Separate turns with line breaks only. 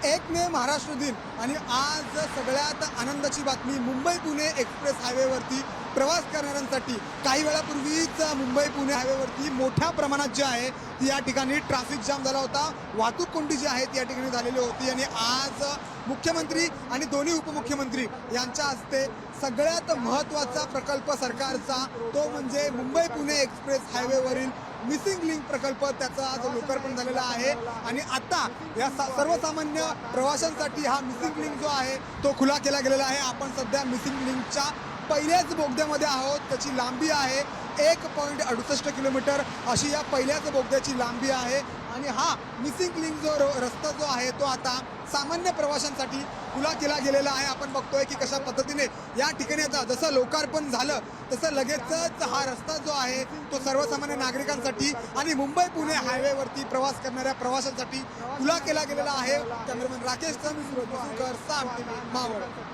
1 मे महाराष्ट्र दिन आणि आज सगळ्यात आनंदाची बातमी मुंबई पुणे एक्सप्रेस हायवेवरती प्रवास करणाऱ्यांसाठी काही वेळापूर्वीच मुंबई पुणे हायवेवरती मोठ्या प्रमाणात जे आहे ती या ठिकाणी ट्रॅफिक जाम झाला होता, वाहतूक कोंडी जी आहे ती या ठिकाणी झालेली होती आणि आज मुख्यमंत्री आणि दोन्ही उपमुख्यमंत्री यांच्या हस्ते सगळ्यात महत्त्वाचा प्रकल्प सरकारचा तो म्हणजे मुंबई पुणे एक्सप्रेस हायवेवरील मिसिंग लिंक प्रकल्प त्याचा आज लोकार्पण झालेला आहे आणि आता या सर्वसामान्य प्रवाशांसाठी हा मिसिंग लिंक जो आहे तो खुला केला गेलेला आहे। आपण सध्या मिसिंग लिंकच्या पहिल्याच बोगद्यामध्ये आहोत। त्याची लांबी आहे 1.68 किलोमीटर अशी या पहिल्याच बोगद्याची लांबी आहे आणि हा मिसिंग लिंक जो रस्ता जो आहे तो आता सामान्य प्रवाशांसाठी खुला केला गेलेला आहे। आपण बघतोय की कशा पद्धतीने या ठिकाणी आता जसं लोकार्पण झालं तसं लगेचच हा रस्ता जो आहे तो सर्वसामान्य नागरिकांसाठी आणि मुंबई पुणे हायवेवरती प्रवास करणाऱ्या प्रवाशांसाठी खुला केला गेलेला आहे। कॅमेरामन राकेश मावळ।